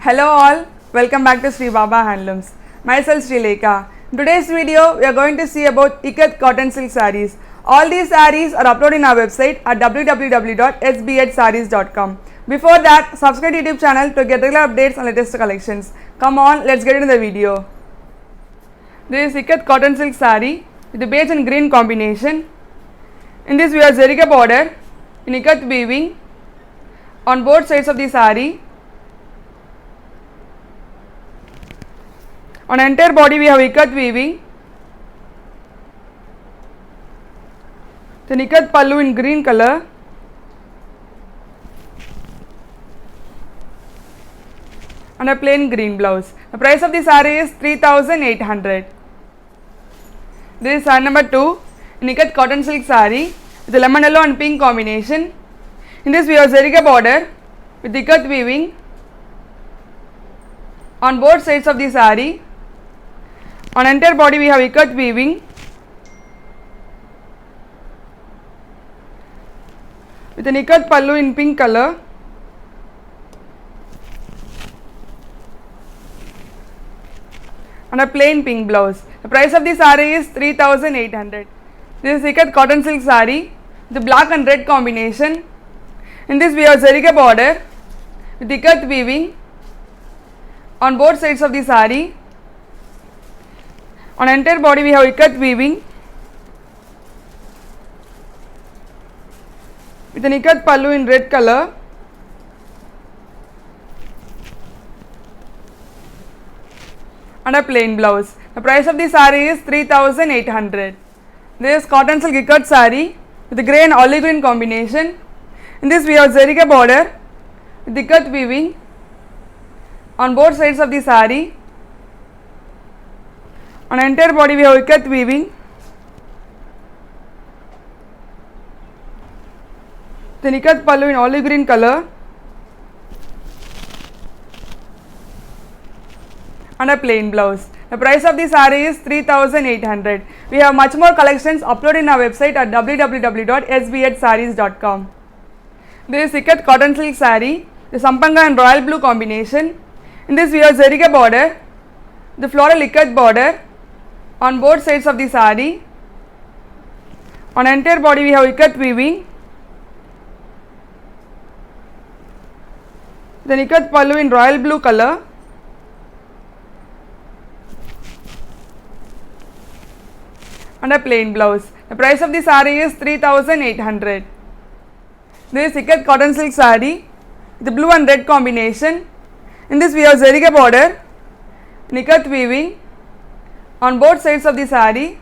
Hello all, welcome back to Sri Baba Handlooms. Myself Sri Lekha. In today's video, we are going to see about Ikat cotton silk sarees. All these sarees are uploaded in our website at www.sbhsarees.com. Before that, subscribe to YouTube channel to get regular updates on latest collections. Come on, let's get into the video. This is Ikat cotton silk saree with the beige and green combination. In this, we have zeriga border in Ikat weaving on both sides of the saree. On entire body we have ikat weaving. The ikat pallu in green color and a plain green blouse. The price of the saree is 3,800. This is saree number 2 in ikat cotton silk saree with the lemon yellow and pink combination. In this we have zeriga border with ikat weaving on both sides of the saree. On entire body we have ikat weaving with an ikat pallu in pink color and a plain pink blouse. The price of the saree is 3,800. This is ikat cotton silk saree with the black and red combination. In this we have zeriga border with ikat weaving on both sides of the saree. On entire body we have ikat weaving with an ikat pallu in red color and a plain blouse. The price of the saree is 3,800. This is cotton silk ikat saree with grey and olive green combination. In this we have zeriga border with ikat weaving on both sides of the saree. On entire body we have ikat weaving, the ikat pallu in olive green color and a plain blouse. The price of the saree is 3,800. We have much more collections uploaded in our website at www.sbhsarees.com. This is ikat cotton silk saree, the sampanga and royal blue combination. In this we have zeriga border, the floral ikat border on both sides of the saree. On entire body we have ikat weaving, then ikat pallu in royal blue color and a plain blouse. The price of the saree is 3,800. This is ikat cotton silk saree with the blue and red combination. In this we have zeriga border, ikat weaving on both sides of the saree.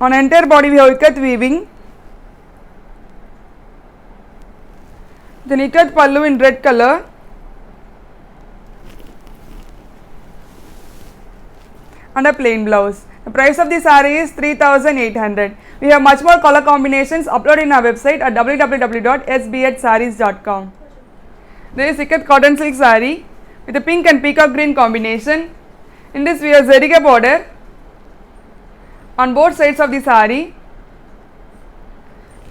On entire body we have ikat weaving, then ikat pallu in red color and a plain blouse. The price of the saree is 3,800. We have much more color combinations uploaded in our website at www.sbhsarees.com. This is ikat cotton silk saree with a pink and peacock green combination. In this we have zeriga border on both sides of the saree.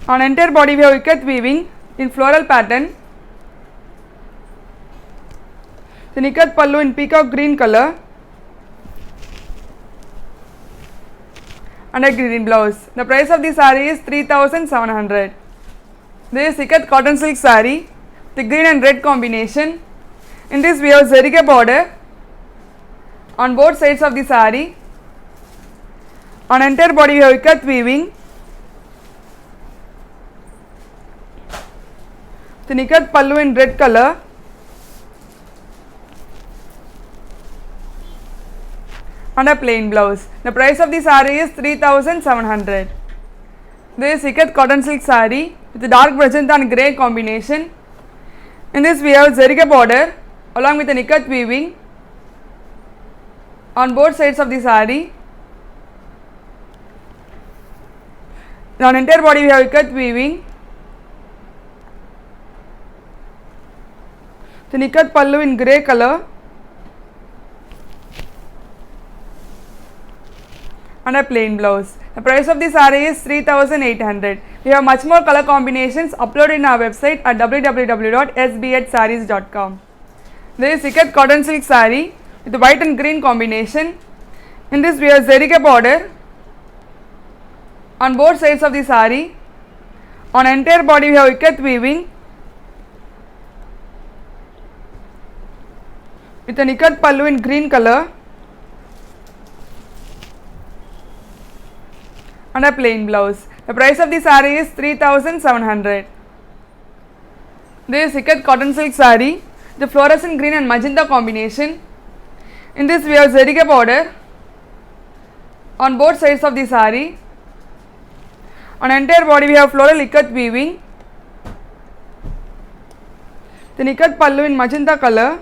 On entire body we have ikat weaving in floral pattern, then ikat pallu in peacock green color and a green blouse. The price of the saree is 3,700. This is ikat cotton silk saree, the green and red combination. In this we have zeriga border on both sides of the saree. On entire body we have ikat weaving, then ikat pallu in red color and a plain blouse. The price of the saree is 3,700. This is ikat cotton silk saree with the dark magenta and grey combination. In this we have zeriga border along with an ikat weaving on both sides of the saree. On entire body we have ikat weaving, then ikat pallu in grey color and a plain blouse. The price of the saree is 3,800. We have much more color combinations uploaded in our website at www.sbhsarees.com. This is ikat cotton silk saree with white and green combination. In this we have zeriga border on both sides of the saree. On entire body we have ikat weaving with an ikat pallu in green color and a plain blouse. The price of the saree is 3700. This is ikat cotton silk saree, the fluorescent green and magenta combination. In this we have zeriga border on both sides of the saree. On entire body we have floral ikat weaving. The ikat pallu in magenta color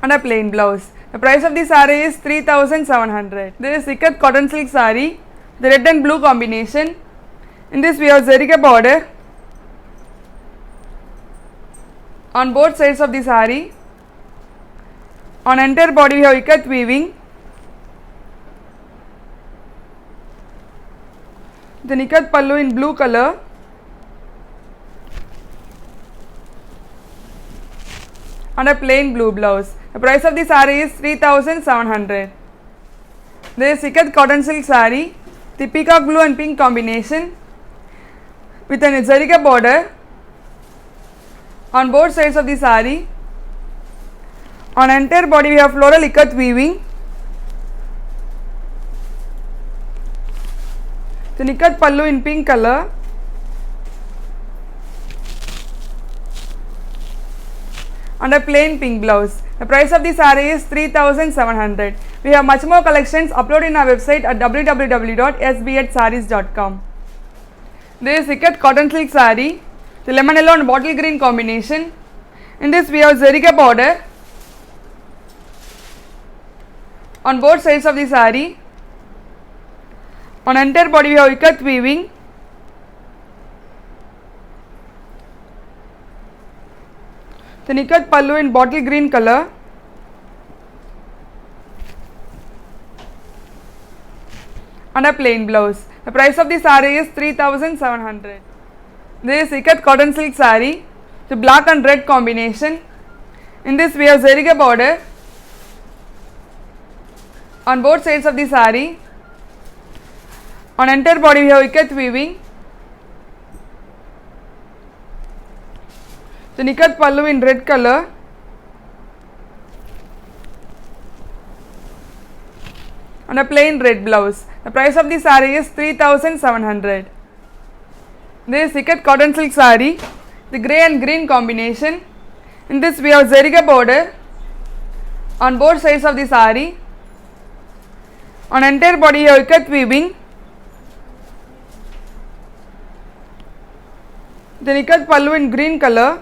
and a plain blouse. The price of the saree is 3700. This is ikat cotton silk saree, the red and blue combination. In this we have zeriga border on both sides of the saree. On entire body we have ikat weaving. The ikat pallu in blue color and a plain blue blouse. The price of the saree is 3700. This is ikat cotton silk saree, the peacock blue and pink combination with an zeriga border on both sides of the saree. On entire body we have floral ikat weaving. The ikat pallu in pink color and a plain pink blouse. The price of the saree is 3700. We have much more collections uploaded in our website at www.sbhsarees.com. This is ikat cotton silk saree, the lemon yellow and bottle green combination. In this we have zeriga border on both sides of the saree. On entire body we have ikat weaving. The ikat pallu in bottle green color and a plain blouse. The price of the saree is 3700. This is ikat cotton silk saree, the black and red combination. In this we have zeriga border on both sides of the saree. On entire body we have ikat weaving. The ikat pallu in red color and a plain red blouse. The price of the saree is 3700. This is ikat cotton silk saree, the grey and green combination. In this we have zeriga border on both sides of the saree. On entire body you have ikat weaving. The ikat pallu in green color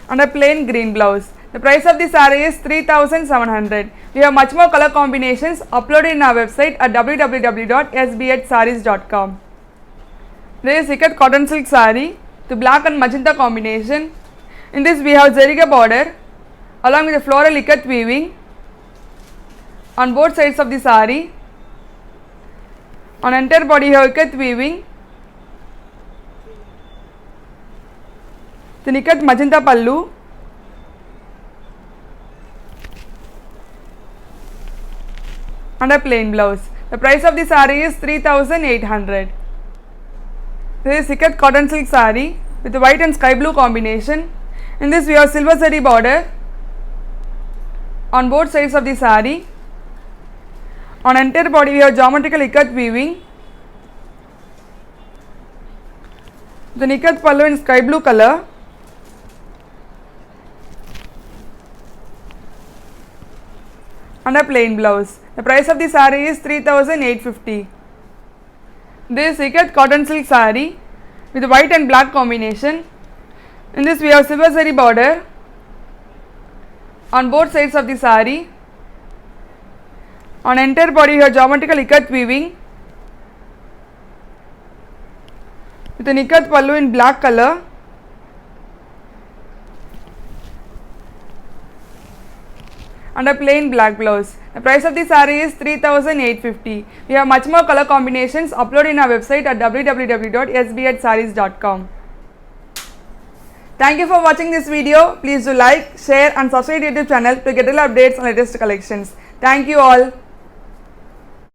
and a plain green blouse. The price of the saree is 3700. We have much more color combinations uploaded in our website at www.sbhsarees.com. This is ikat cotton silk saree, the black and magenta combination. In this we have zeriga border along with the floral ikat weaving on both sides of the saree. On entire body you have ikat weaving. The ikat magenta pallu and a plain blouse. The price of the saree is 3800. This is ikat cotton silk saree with the white and sky blue combination. In this we have silver zari border on both sides of the saree. On entire body we have geometrical ikat weaving. The ikat pallu in sky blue color and a plain blouse. The price of the saree is 3850. This is ikat cotton silk saree with white and black combination. In this we have silver zari border on both sides of the saree. On entire body you have geometrical ikat weaving with an ikat pallu in black color and a plain black blouse. The price of the saree is 3850. We have much more color combinations uploaded in our website at www.sbhsarees.com. Thank you for watching this video. Please do like, share and subscribe to our YouTube channel to get all updates on latest collections. Thank you all.